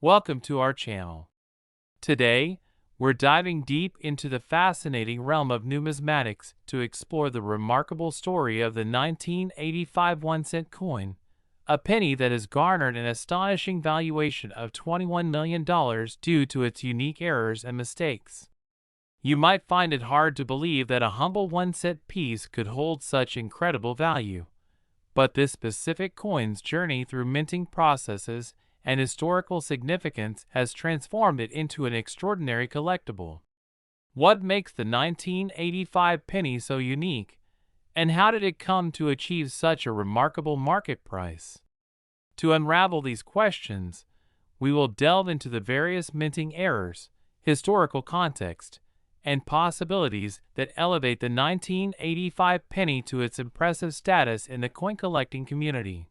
Welcome to our channel. Today, we're diving deep into the fascinating realm of numismatics to explore the remarkable story of the 1985 1-cent coin, a penny that has garnered an astonishing valuation of $21 million due to its unique errors and mistakes. You might find it hard to believe that a humble 1-cent piece could hold such incredible value, but this specific coin's journey through minting processes and historical significance has transformed it into an extraordinary collectible. What makes the 1985 penny so unique, and how did it come to achieve such a remarkable market price? To unravel these questions, we will delve into the various minting errors, historical context, and possibilities that elevate the 1985 penny to its impressive status in the coin collecting community.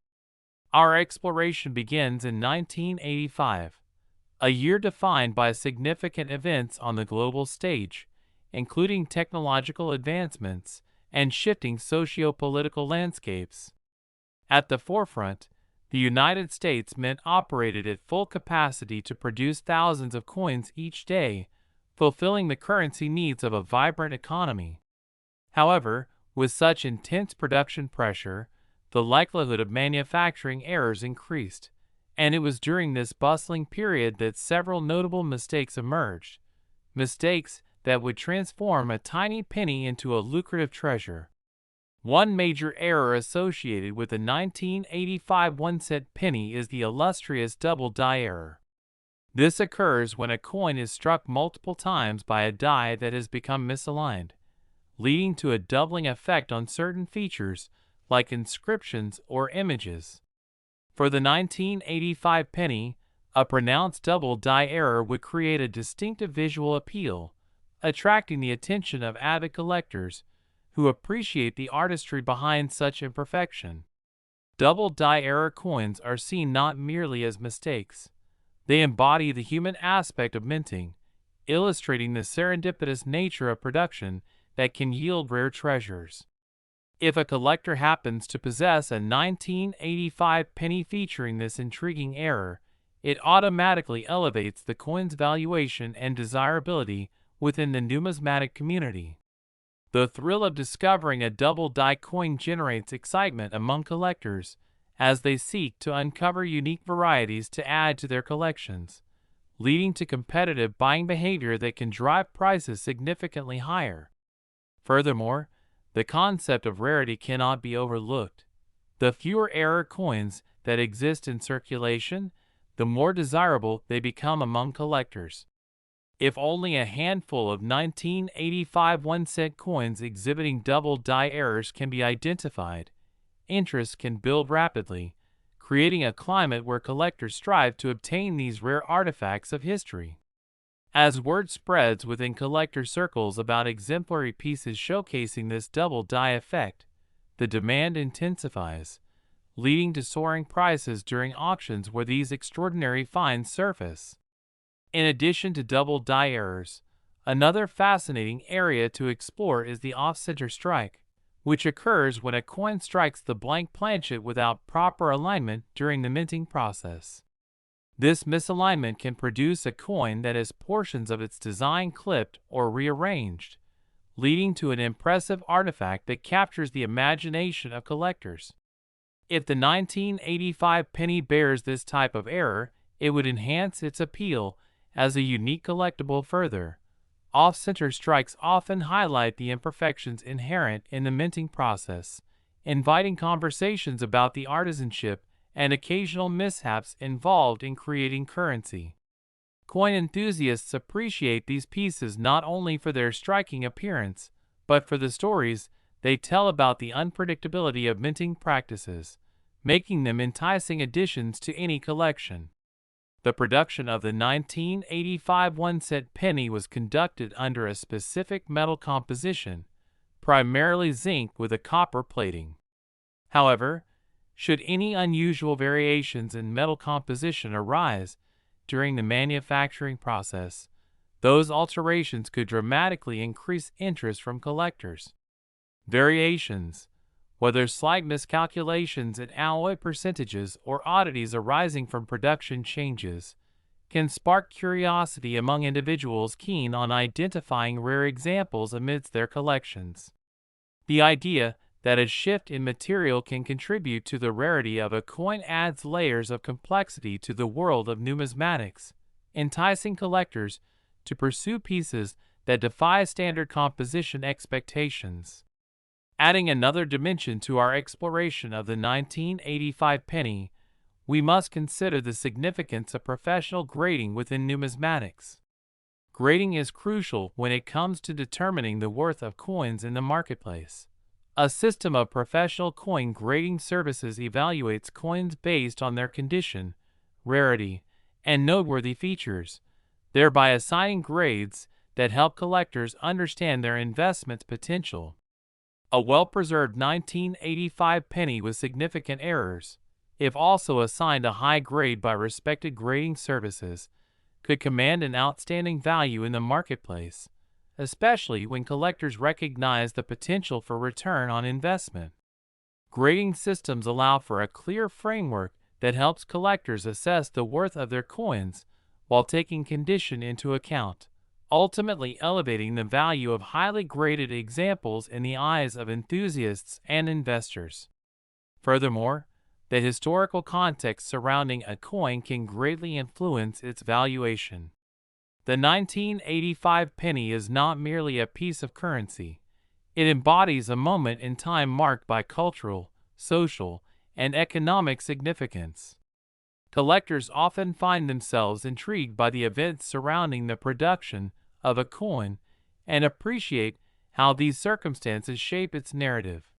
Our exploration begins in 1985, a year defined by significant events on the global stage, including technological advancements and shifting socio-political landscapes. At the forefront, the United States Mint operated at full capacity to produce thousands of coins each day, fulfilling the currency needs of a vibrant economy. However, with such intense production pressure, the likelihood of manufacturing errors increased, and it was during this bustling period that several notable mistakes emerged, mistakes that would transform a tiny penny into a lucrative treasure. One major error associated with the 1985 1-cent penny is the illustrious double die error. This occurs when a coin is struck multiple times by a die that has become misaligned, leading to a doubling effect on certain features like inscriptions or images. For the 1985 penny, a pronounced double die error would create a distinctive visual appeal, attracting the attention of avid collectors who appreciate the artistry behind such imperfection. Double die error coins are seen not merely as mistakes. They embody the human aspect of minting, illustrating the serendipitous nature of production that can yield rare treasures. If a collector happens to possess a 1985 penny featuring this intriguing error, it automatically elevates the coin's valuation and desirability within the numismatic community. The thrill of discovering a double die coin generates excitement among collectors as they seek to uncover unique varieties to add to their collections, leading to competitive buying behavior that can drive prices significantly higher. Furthermore, the concept of rarity cannot be overlooked. The fewer error coins that exist in circulation, the more desirable they become among collectors. If only a handful of 1985 1-cent coins exhibiting double die errors can be identified, interest can build rapidly, creating a climate where collectors strive to obtain these rare artifacts of history. As word spreads within collector circles about exemplary pieces showcasing this double die effect, the demand intensifies, leading to soaring prices during auctions where these extraordinary finds surface. In addition to double die errors, another fascinating area to explore is the off-center strike, which occurs when a coin strikes the blank planchet without proper alignment during the minting process. This misalignment can produce a coin that has portions of its design clipped or rearranged, leading to an impressive artifact that captures the imagination of collectors. If the 1985 penny bears this type of error, it would enhance its appeal as a unique collectible further. Off-center strikes often highlight the imperfections inherent in the minting process, inviting conversations about the artisanship and occasional mishaps involved in creating currency. Coin enthusiasts appreciate these pieces not only for their striking appearance, but for the stories they tell about the unpredictability of minting practices, making them enticing additions to any collection. The production of the 1985 1-cent penny was conducted under a specific metal composition, primarily zinc with a copper plating. However, should any unusual variations in metal composition arise during the manufacturing process, those alterations could dramatically increase interest from collectors. Variations, whether slight miscalculations in alloy percentages or oddities arising from production changes, can spark curiosity among individuals keen on identifying rare examples amidst their collections. The idea that a shift in material can contribute to the rarity of a coin adds layers of complexity to the world of numismatics, enticing collectors to pursue pieces that defy standard composition expectations. Adding another dimension to our exploration of the 1985 penny, we must consider the significance of professional grading within numismatics. Grading is crucial when it comes to determining the worth of coins in the marketplace. A system of professional coin grading services evaluates coins based on their condition, rarity, and noteworthy features, thereby assigning grades that help collectors understand their investment's potential. A well-preserved 1985 penny with significant errors, if also assigned a high grade by respected grading services, could command an outstanding value in the marketplace, especially when collectors recognize the potential for return on investment. Grading systems allow for a clear framework that helps collectors assess the worth of their coins while taking condition into account, ultimately elevating the value of highly graded examples in the eyes of enthusiasts and investors. Furthermore, the historical context surrounding a coin can greatly influence its valuation. The 1985 penny is not merely a piece of currency. It embodies a moment in time marked by cultural, social, and economic significance. Collectors often find themselves intrigued by the events surrounding the production of a coin and appreciate how these circumstances shape its narrative.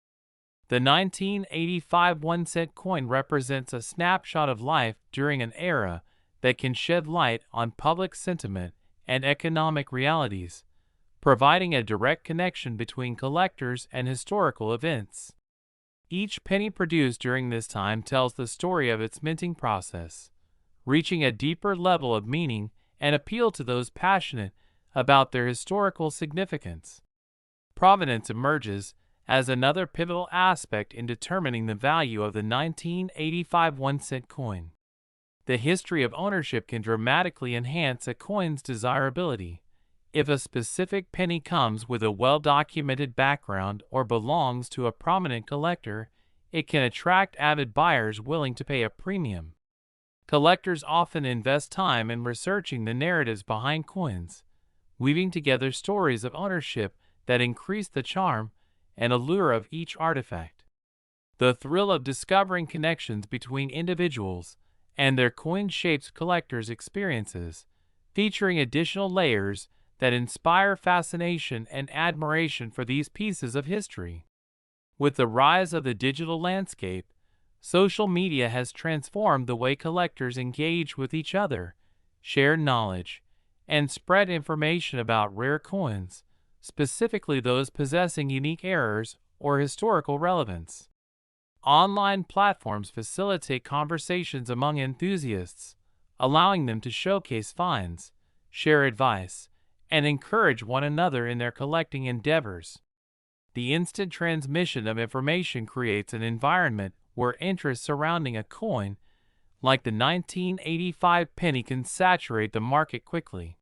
The 1985 1-cent coin represents a snapshot of life during an era that can shed light on public sentiment and economic realities, providing a direct connection between collectors and historical events. Each penny produced during this time tells the story of its minting process, reaching a deeper level of meaning and appeal to those passionate about their historical significance. Provenance emerges as another pivotal aspect in determining the value of the 1985 1-cent coin. The history of ownership can dramatically enhance a coin's desirability. If a specific penny comes with a well-documented background or belongs to a prominent collector, it can attract avid buyers willing to pay a premium. Collectors often invest time in researching the narratives behind coins, weaving together stories of ownership that increase the charm and allure of each artifact. The thrill of discovering connections between individuals and their coin shapes collectors' experiences, featuring additional layers that inspire fascination and admiration for these pieces of history. With the rise of the digital landscape, social media has transformed the way collectors engage with each other, share knowledge, and spread information about rare coins, specifically those possessing unique errors or historical relevance. Online platforms facilitate conversations among enthusiasts, allowing them to showcase finds, share advice, and encourage one another in their collecting endeavors. The instant transmission of information creates an environment where interest surrounding a coin, like the 1985 penny, can saturate the market quickly.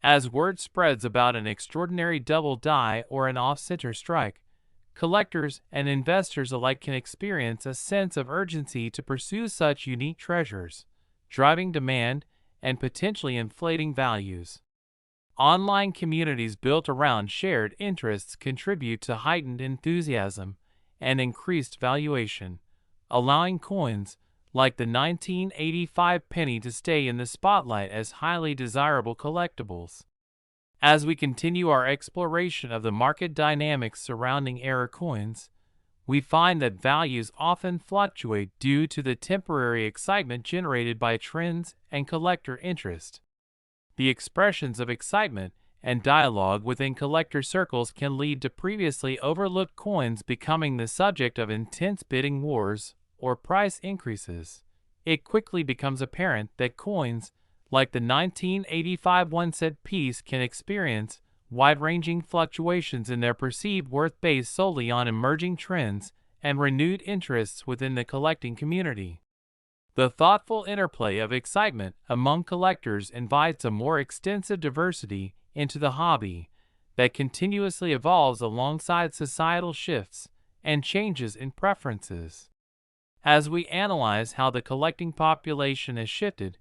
As word spreads about an extraordinary double die or an off-center strike, collectors and investors alike can experience a sense of urgency to pursue such unique treasures, driving demand and potentially inflating values. Online communities built around shared interests contribute to heightened enthusiasm and increased valuation, allowing coins like the 1985 penny to stay in the spotlight as highly desirable collectibles. As we continue our exploration of the market dynamics surrounding error coins, we find that values often fluctuate due to the temporary excitement generated by trends and collector interest. The expressions of excitement and dialogue within collector circles can lead to previously overlooked coins becoming the subject of intense bidding wars or price increases. It quickly becomes apparent that coins like the 1985 1-cent piece can experience wide-ranging fluctuations in their perceived worth based solely on emerging trends and renewed interests within the collecting community. The thoughtful interplay of excitement among collectors invites a more extensive diversity into the hobby that continuously evolves alongside societal shifts and changes in preferences. As we analyze how the collecting population has shifted,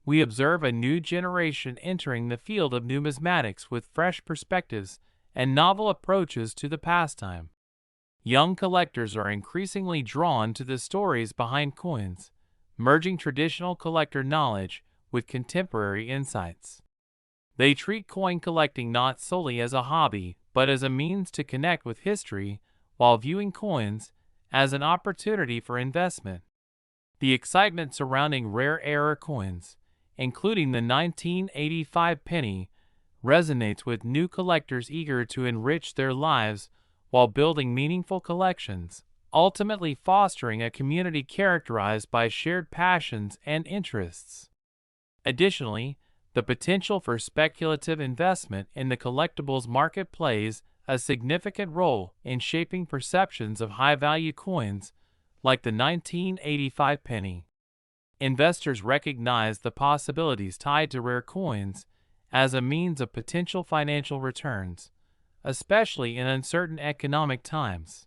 we observe a new generation entering the field of numismatics with fresh perspectives and novel approaches to the pastime. Young collectors are increasingly drawn to the stories behind coins, merging traditional collector knowledge with contemporary insights. They treat coin collecting not solely as a hobby, but as a means to connect with history while viewing coins as an opportunity for investment. The excitement surrounding rare era coins, including the 1985 penny, resonates with new collectors eager to enrich their lives while building meaningful collections, ultimately fostering a community characterized by shared passions and interests. Additionally, the potential for speculative investment in the collectibles market plays a significant role in shaping perceptions of high-value coins like the 1985 penny. Investors recognize the possibilities tied to rare coins as a means of potential financial returns, especially in uncertain economic times.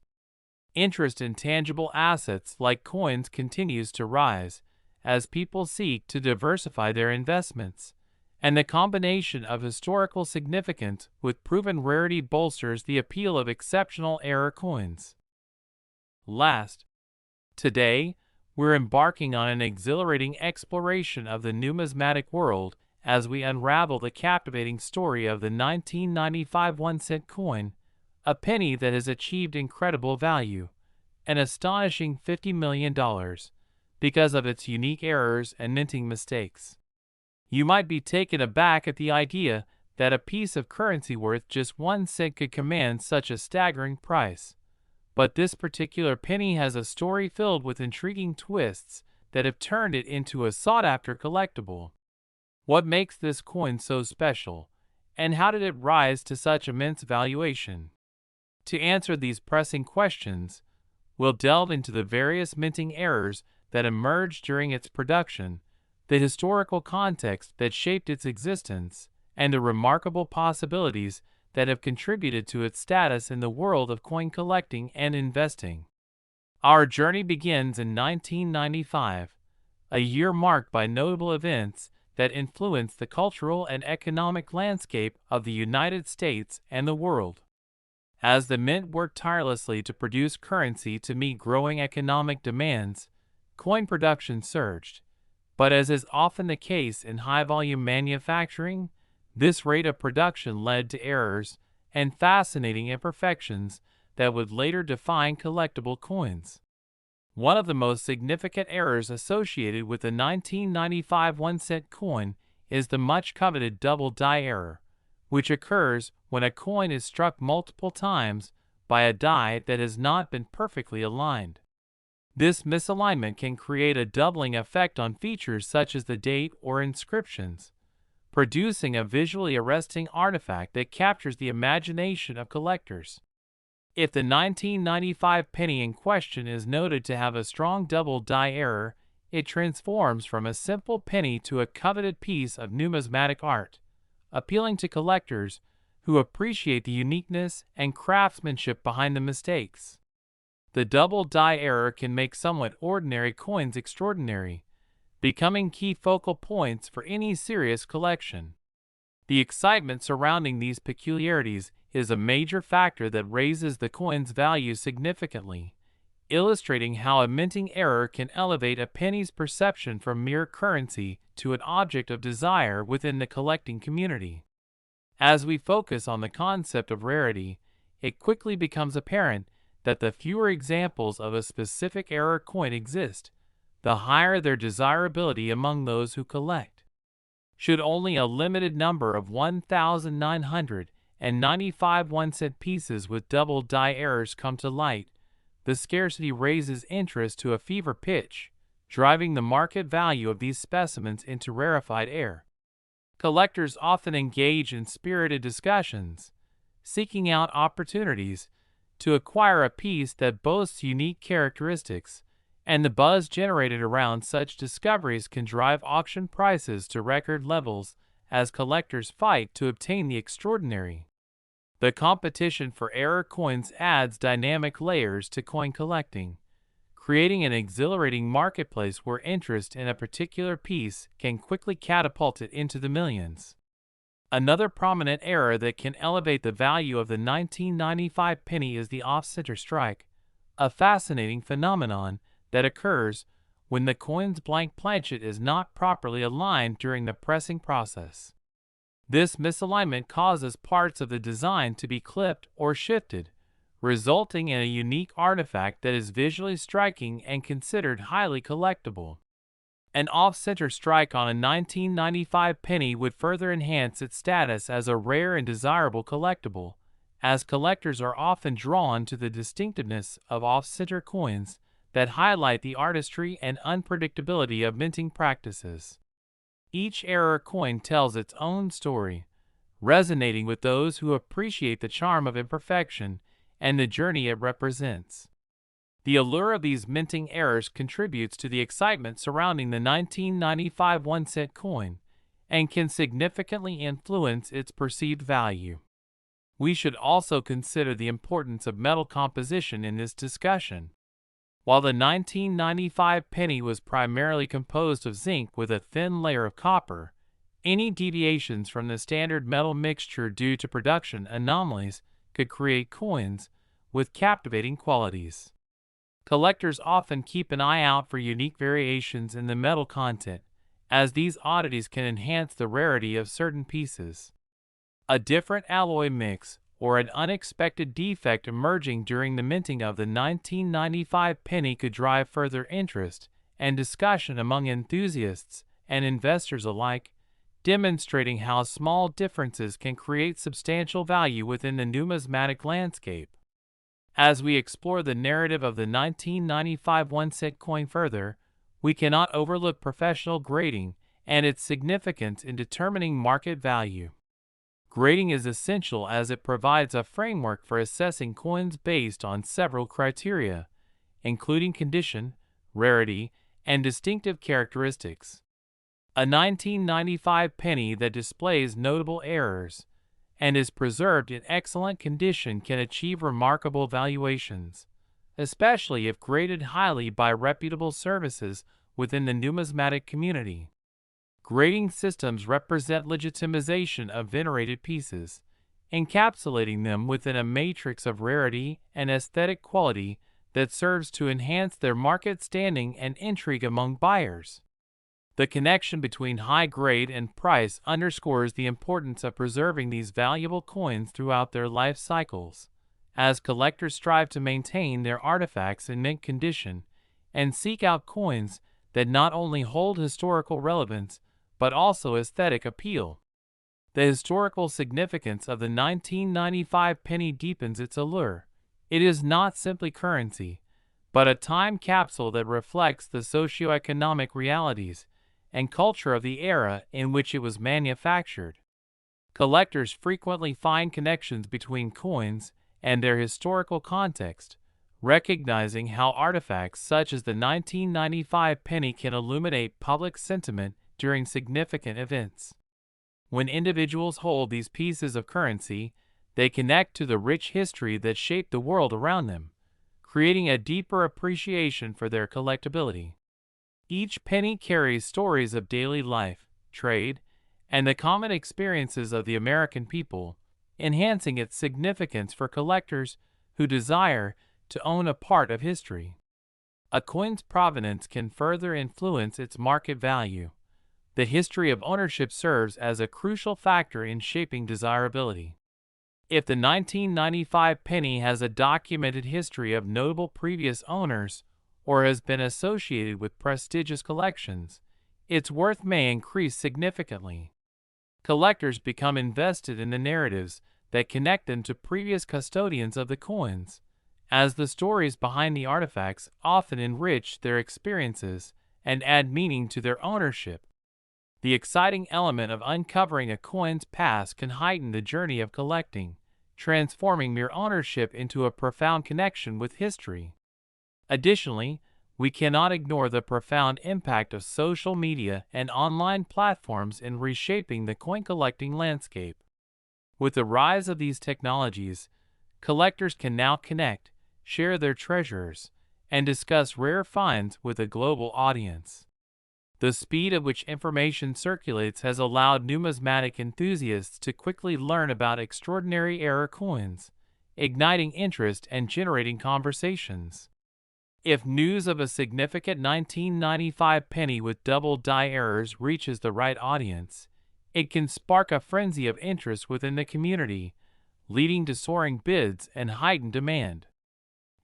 Interest in tangible assets like coins continues to rise as people seek to diversify their investments, and the combination of historical significance with proven rarity bolsters the appeal of exceptional era coins. Last, today, we're embarking on an exhilarating exploration of the numismatic world as we unravel the captivating story of the 1995 1-cent coin, a penny that has achieved incredible value, an astonishing $50 million, because of its unique errors and minting mistakes. You might be taken aback at the idea that a piece of currency worth just 1 cent could command such a staggering price. But this particular penny has a story filled with intriguing twists that have turned it into a sought-after collectible. What makes this coin so special, and how did it rise to such immense valuation? To answer these pressing questions, we'll delve into the various minting errors that emerged during its production, the historical context that shaped its existence, and the remarkable possibilities that have contributed to its status in the world of coin collecting and investing. Our journey begins in 1995, a year marked by notable events that influenced the cultural and economic landscape of the United States and the world. As the mint worked tirelessly to produce currency to meet growing economic demands, coin production surged. But as is often the case in high-volume manufacturing, this rate of production led to errors and fascinating imperfections that would later define collectible coins. One of the most significant errors associated with the 1995 1-cent coin is the much-coveted double die error, which occurs when a coin is struck multiple times by a die that has not been perfectly aligned. This misalignment can create a doubling effect on features such as the date or inscriptions, producing a visually arresting artifact that captures the imagination of collectors. If the 1995 penny in question is noted to have a strong double die error, it transforms from a simple penny to a coveted piece of numismatic art, appealing to collectors who appreciate the uniqueness and craftsmanship behind the mistakes. The double die error can make somewhat ordinary coins extraordinary, becoming key focal points for any serious collection. The excitement surrounding these peculiarities is a major factor that raises the coin's value significantly, illustrating how a minting error can elevate a penny's perception from mere currency to an object of desire within the collecting community. As we focus on the concept of rarity, it quickly becomes apparent that the fewer examples of a specific error coin exist, the higher their desirability among those who collect. Should only a limited number of 1,995 1-cent pieces with double die errors come to light, the scarcity raises interest to a fever pitch, driving the market value of these specimens into rarefied air. Collectors often engage in spirited discussions, seeking out opportunities to acquire a piece that boasts unique characteristics, and the buzz generated around such discoveries can drive auction prices to record levels as collectors fight to obtain the extraordinary. The competition for rare coins adds dynamic layers to coin collecting, creating an exhilarating marketplace where interest in a particular piece can quickly catapult it into the millions. Another prominent era that can elevate the value of the 1995 penny is the off-center strike, a fascinating phenomenon that occurs when the coin's blank planchet is not properly aligned during the pressing process. This misalignment causes parts of the design to be clipped or shifted, resulting in a unique artifact that is visually striking and considered highly collectible. An off-center strike on a 1995 penny would further enhance its status as a rare and desirable collectible, as collectors are often drawn to the distinctiveness of off-center coins that highlight the artistry and unpredictability of minting practices. Each era coin tells its own story, resonating with those who appreciate the charm of imperfection and the journey it represents. The allure of these minting eras contributes to the excitement surrounding the 1995 1-cent coin and can significantly influence its perceived value. We should also consider the importance of metal composition in this discussion. While the 1995 penny was primarily composed of zinc with a thin layer of copper, any deviations from the standard metal mixture due to production anomalies could create coins with captivating qualities. Collectors often keep an eye out for unique variations in the metal content, as these oddities can enhance the rarity of certain pieces. A different alloy mix or an unexpected defect emerging during the minting of the 1995 penny could drive further interest and discussion among enthusiasts and investors alike, demonstrating how small differences can create substantial value within the numismatic landscape. As we explore the narrative of the 1995 1-cent coin further, we cannot overlook professional grading and its significance in determining market value. Grading is essential as it provides a framework for assessing coins based on several criteria, including condition, rarity, and distinctive characteristics. A 1995 penny that displays notable errors and is preserved in excellent condition can achieve remarkable valuations, especially if graded highly by reputable services within the numismatic community. Grading systems represent legitimization of venerated pieces, encapsulating them within a matrix of rarity and aesthetic quality that serves to enhance their market standing and intrigue among buyers. The connection between high grade and price underscores the importance of preserving these valuable coins throughout their life cycles, as collectors strive to maintain their artifacts in mint condition and seek out coins that not only hold historical relevance but also aesthetic appeal. The historical significance of the 1995 penny deepens its allure. It is not simply currency, but a time capsule that reflects the socioeconomic realities and culture of the era in which it was manufactured. Collectors frequently find connections between coins and their historical context, recognizing how artifacts such as the 1995 penny can illuminate public sentiment during significant events. When individuals hold these pieces of currency, they connect to the rich history that shaped the world around them, creating a deeper appreciation for their collectability. Each penny carries stories of daily life, trade, and the common experiences of the American people, enhancing its significance for collectors who desire to own a part of history. A coin's provenance can further influence its market value. The history of ownership serves as a crucial factor in shaping desirability. If the 1995 penny has a documented history of notable previous owners or has been associated with prestigious collections, its worth may increase significantly. Collectors become invested in the narratives that connect them to previous custodians of the coins, as the stories behind the artifacts often enrich their experiences and add meaning to their ownership. The exciting element of uncovering a coin's past can heighten the journey of collecting, transforming mere ownership into a profound connection with history. Additionally, we cannot ignore the profound impact of social media and online platforms in reshaping the coin collecting landscape. With the rise of these technologies, collectors can now connect, share their treasures, and discuss rare finds with a global audience. The speed at which information circulates has allowed numismatic enthusiasts to quickly learn about extraordinary era coins, igniting interest and generating conversations. If news of a significant 1995 penny with double die errors reaches the right audience, it can spark a frenzy of interest within the community, leading to soaring bids and heightened demand.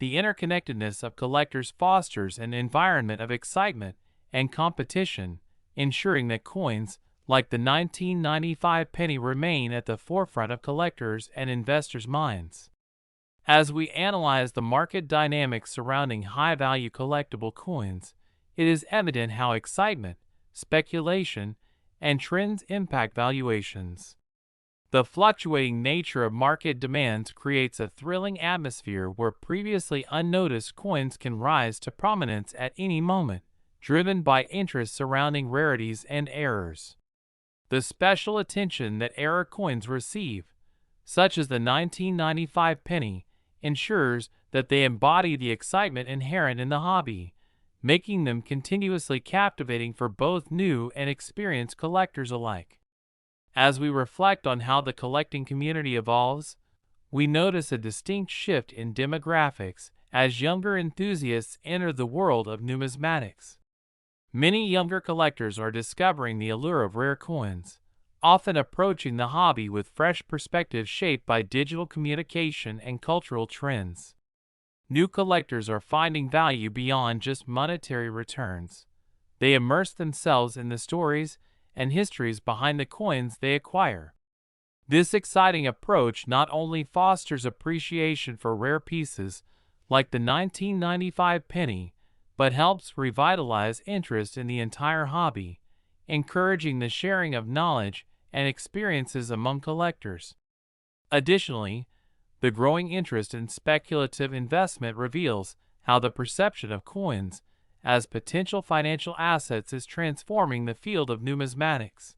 The interconnectedness of collectors fosters an environment of excitement and competition, ensuring that coins like the 1995 penny remain at the forefront of collectors' and investors' minds. As we analyze the market dynamics surrounding high-value collectible coins, it is evident how excitement, speculation, and trends impact valuations. The fluctuating nature of market demands creates a thrilling atmosphere where previously unnoticed coins can rise to prominence at any moment, driven by interest surrounding rarities and errors. The special attention that error coins receive, such as the 1995 penny, ensures that they embody the excitement inherent in the hobby, making them continuously captivating for both new and experienced collectors alike. As we reflect on how the collecting community evolves, we notice a distinct shift in demographics as younger enthusiasts enter the world of numismatics. Many younger collectors are discovering the allure of rare coins, often approaching the hobby with fresh perspectives shaped by digital communication and cultural trends. New collectors are finding value beyond just monetary returns. They immerse themselves in the stories and histories behind the coins they acquire. This exciting approach not only fosters appreciation for rare pieces like the 1995 penny, but helps revitalize interest in the entire hobby, encouraging the sharing of knowledge and experiences among collectors. Additionally, the growing interest in speculative investment reveals how the perception of coins as potential financial assets is transforming the field of numismatics.